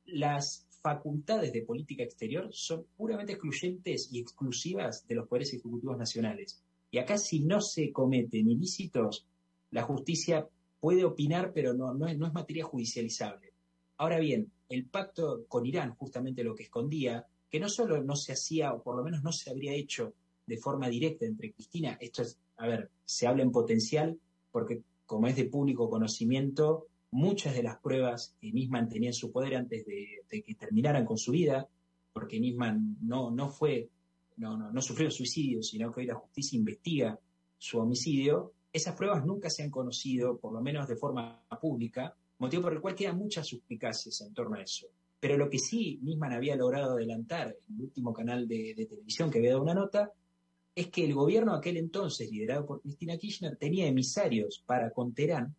Las facultades de política exterior son puramente excluyentes y exclusivas de los poderes ejecutivos nacionales. Y acá, si no se cometen ilícitos, la justicia puede opinar, pero no es materia judicializable. Ahora bien, el pacto con Irán, justamente lo que escondía, que no solo no se hacía, o por lo menos no se habría hecho de forma directa entre Cristina, esto es, se habla en potencial, porque como es de público conocimiento, muchas de las pruebas que Nisman tenía en su poder antes de que terminaran con su vida, porque Nisman no sufrió suicidio, sino que hoy la justicia investiga su homicidio, esas pruebas nunca se han conocido, por lo menos de forma pública, motivo por el cual quedan muchas suspicacias en torno a eso. Pero lo que sí Nisman había logrado adelantar en el último canal de televisión que había dado una nota, es que el gobierno aquel entonces, liderado por Cristina Kirchner, tenía emisarios con Teherán,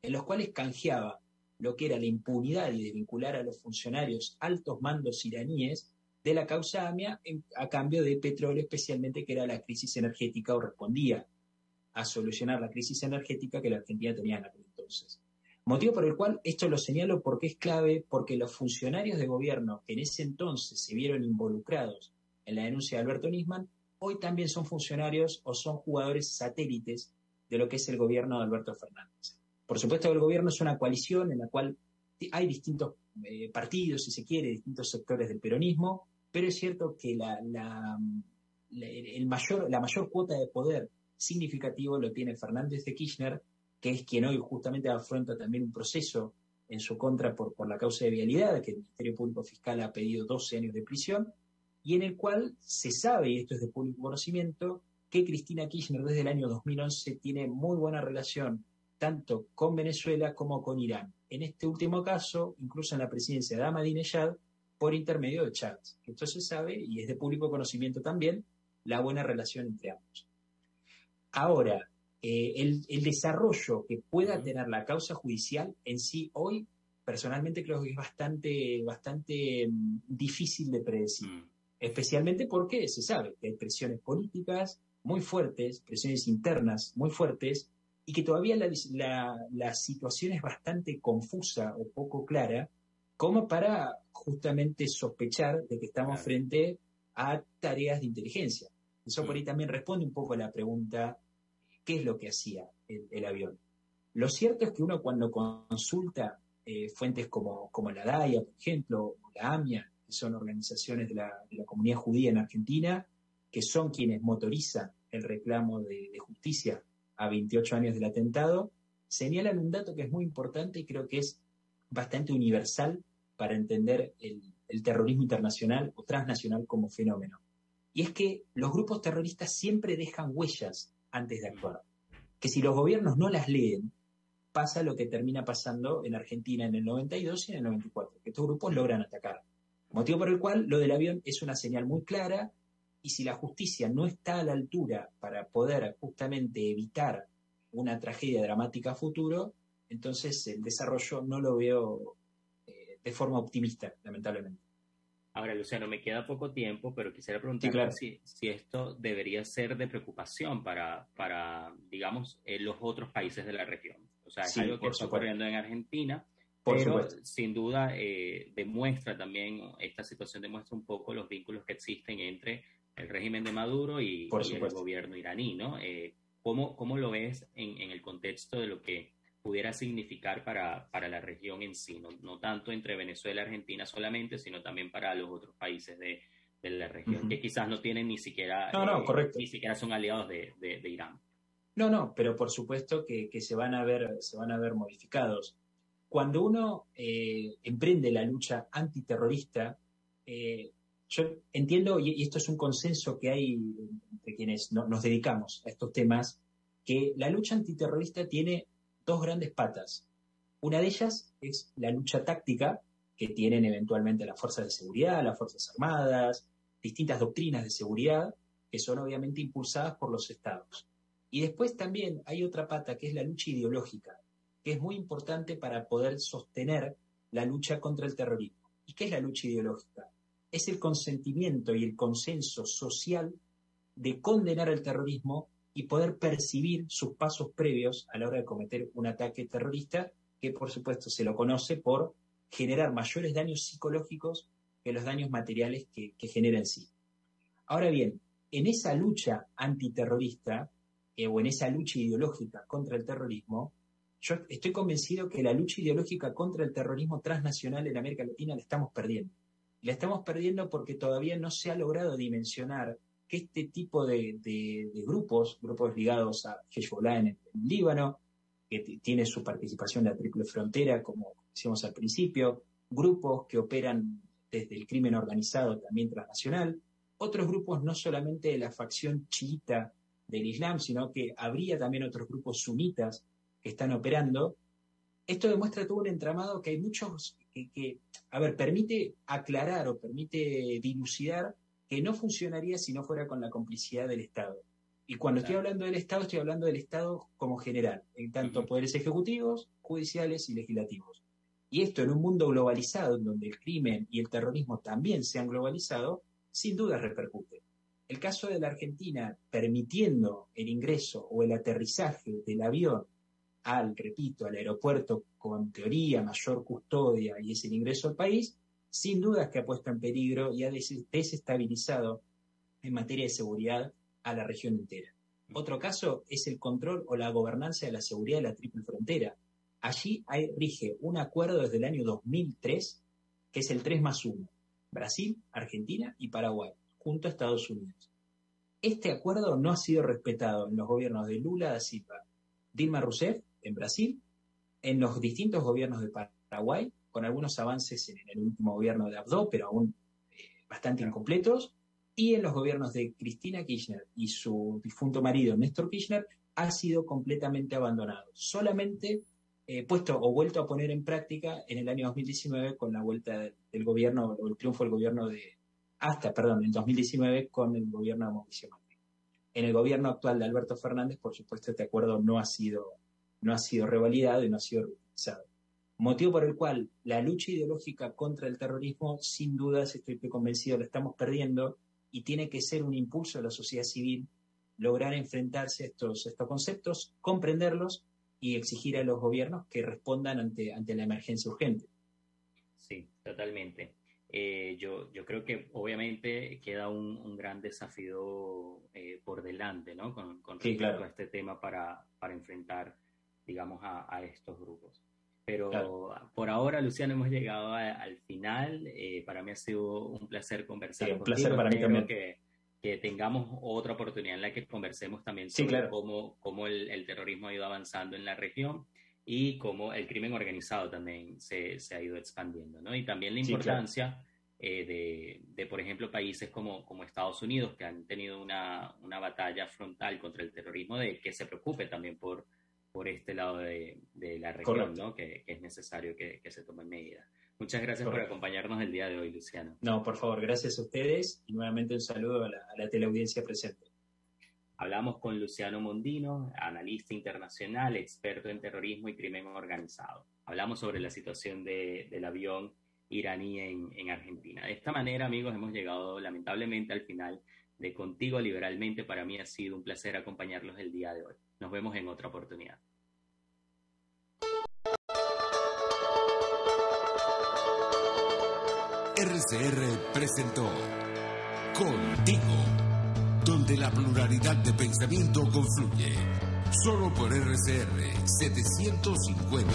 en los cuales canjeaba lo que era la impunidad y de vincular a los funcionarios altos mandos iraníes de la causa AMIA a cambio de petróleo, especialmente que era la crisis energética, o respondía a solucionar la crisis energética que la Argentina tenía en aquel entonces. Motivo por el cual esto lo señalo porque es clave, porque los funcionarios de gobierno que en ese entonces se vieron involucrados en la denuncia de Alberto Nisman, hoy también son funcionarios o son jugadores satélites de lo que es el gobierno de Alberto Fernández. Por supuesto, el gobierno es una coalición en la cual hay distintos partidos, si se quiere, distintos sectores del peronismo, pero es cierto que la mayor cuota de poder significativo lo tiene Fernández de Kirchner, que es quien hoy justamente afronta también un proceso en su contra por la causa de vialidad, que el Ministerio Público Fiscal ha pedido 12 años de prisión, y en el cual se sabe, y esto es de público conocimiento, que Cristina Kirchner desde el año 2011 tiene muy buena relación tanto con Venezuela como con Irán. En este último caso, incluso en la presidencia de Ahmadinejad, por intermedio de Chávez. Esto se sabe y es de público conocimiento también la buena relación entre ambos. Ahora, el desarrollo que pueda tener la causa judicial en sí hoy, personalmente creo que es bastante difícil de predecir. Especialmente porque se sabe que hay presiones políticas muy fuertes, presiones internas muy fuertes, y que todavía la situación es bastante confusa o poco clara, como para justamente sospechar de que estamos frente a tareas de inteligencia. Eso por ahí también responde un poco a la pregunta, ¿qué es lo que hacía el avión? Lo cierto es que uno cuando consulta fuentes como la DAIA, por ejemplo, o la AMIA, que son organizaciones de la comunidad judía en Argentina, que son quienes motorizan el reclamo de justicia a 28 años del atentado, señalan un dato que es muy importante y creo que es bastante universal para entender el terrorismo internacional o transnacional como fenómeno. Y es que los grupos terroristas siempre dejan huellas antes de actuar. Que si los gobiernos no las leen, pasa lo que termina pasando en Argentina en el 92 y en el 94, que estos grupos logran atacar. Motivo por el cual lo del avión es una señal muy clara, y si la justicia no está a la altura para poder justamente evitar una tragedia dramática a futuro, entonces el desarrollo no lo veo de forma optimista, lamentablemente. Ahora, Luciano, me queda poco tiempo, pero quisiera preguntarte si esto debería ser de preocupación para digamos, los otros países de la región. O sea, es algo que está ocurriendo en Argentina, pero sin duda demuestra también, esta situación demuestra un poco los vínculos que existen entre el régimen de Maduro y el gobierno iraní, ¿no? ¿Cómo lo ves en el contexto de lo que pudiera significar para la región en sí? No tanto entre Venezuela y Argentina solamente, sino también para los otros países de la región, que quizás no tienen ni siquiera, ni siquiera son aliados de Irán. No, pero por supuesto que se van a ver modificados. Cuando uno emprende la lucha antiterrorista, yo entiendo, y esto es un consenso que hay entre quienes nos dedicamos a estos temas, que la lucha antiterrorista tiene dos grandes patas. Una de ellas es la lucha táctica, que tienen eventualmente las fuerzas de seguridad, las fuerzas armadas, distintas doctrinas de seguridad, que son obviamente impulsadas por los estados. Y después también hay otra pata, que es la lucha ideológica, que es muy importante para poder sostener la lucha contra el terrorismo. ¿Y qué es la lucha ideológica? Es el consentimiento y el consenso social de condenar el terrorismo y poder percibir sus pasos previos a la hora de cometer un ataque terrorista, que por supuesto se lo conoce por generar mayores daños psicológicos que los daños materiales que genera en sí. Ahora bien, en esa lucha antiterrorista o en esa lucha ideológica contra el terrorismo, yo estoy convencido que la lucha ideológica contra el terrorismo transnacional en América Latina la estamos perdiendo. La estamos perdiendo porque todavía no se ha logrado dimensionar que este tipo de grupos ligados a Hezbollah en el Líbano, que tiene su participación en la Triple Frontera, como decíamos al principio, grupos que operan desde el crimen organizado también transnacional, otros grupos no solamente de la facción chiita del Islam, sino que habría también otros grupos sunitas que están operando. Esto demuestra todo un entramado que hay muchos que permite aclarar o permite dilucidar que no funcionaría si no fuera con la complicidad del Estado. Y cuando estoy hablando del Estado como general, en tanto poderes ejecutivos, judiciales y legislativos. Y esto en un mundo globalizado, en donde el crimen y el terrorismo también se han globalizado, sin duda repercute. El caso de la Argentina permitiendo el ingreso o el aterrizaje del avión al aeropuerto con teoría mayor custodia y es el ingreso al país, sin duda que ha puesto en peligro y ha desestabilizado en materia de seguridad a la región entera. Otro caso es el control o la gobernanza de la seguridad de la Triple Frontera. Allí rige un acuerdo desde el año 2003, que es el 3+1, Brasil, Argentina y Paraguay, junto a Estados Unidos. Este acuerdo no ha sido respetado en los gobiernos de Lula da Silva, Dilma Rousseff en Brasil, en los distintos gobiernos de Paraguay, con algunos avances en el último gobierno de Abdo, pero aún bastante incompletos, y en los gobiernos de Cristina Kirchner y su difunto marido Néstor Kirchner ha sido completamente abandonado. Solamente puesto o vuelto a poner en práctica en el año 2019 con la vuelta del gobierno, o el triunfo del gobierno en 2019 con el gobierno de Mauricio Macri. En el gobierno actual de Alberto Fernández, por supuesto, este acuerdo no ha sido revalidado y no ha sido reutilizado. Motivo por el cual la lucha ideológica contra el terrorismo, sin dudas, estoy convencido, la estamos perdiendo y tiene que ser un impulso de la sociedad civil lograr enfrentarse a estos conceptos, comprenderlos y exigir a los gobiernos que respondan ante la emergencia urgente. Sí, totalmente. Yo creo que obviamente queda un gran desafío por delante, ¿no? Con respecto a este tema para enfrentar, digamos, a estos grupos. Pero por ahora, Luciano, hemos llegado al final. Para mí ha sido un placer conversar contigo. Un placer para mí también. Que tengamos otra oportunidad en la que conversemos también sobre cómo el terrorismo ha ido avanzando en la región y cómo el crimen organizado también se ha ido expandiendo, ¿no? Y también la importancia de, por ejemplo, países como Estados Unidos, que han tenido una batalla frontal contra el terrorismo, de que se preocupe también por este lado de la región, ¿no? Que es necesario que se tomen medidas. Muchas gracias por acompañarnos el día de hoy, Luciano. No, por favor, gracias a ustedes y nuevamente un saludo a la teleaudiencia presente. Hablamos con Luciano Mondino, analista internacional, experto en terrorismo y crimen organizado. Hablamos sobre la situación del avión iraní en Argentina. De esta manera, amigos, hemos llegado lamentablemente al final de Contigo Liberalmente. Para mí ha sido un placer acompañarlos el día de hoy. Nos vemos en otra oportunidad. RCR presentó Contigo, donde la pluralidad de pensamiento confluye. Solo por RCR 750.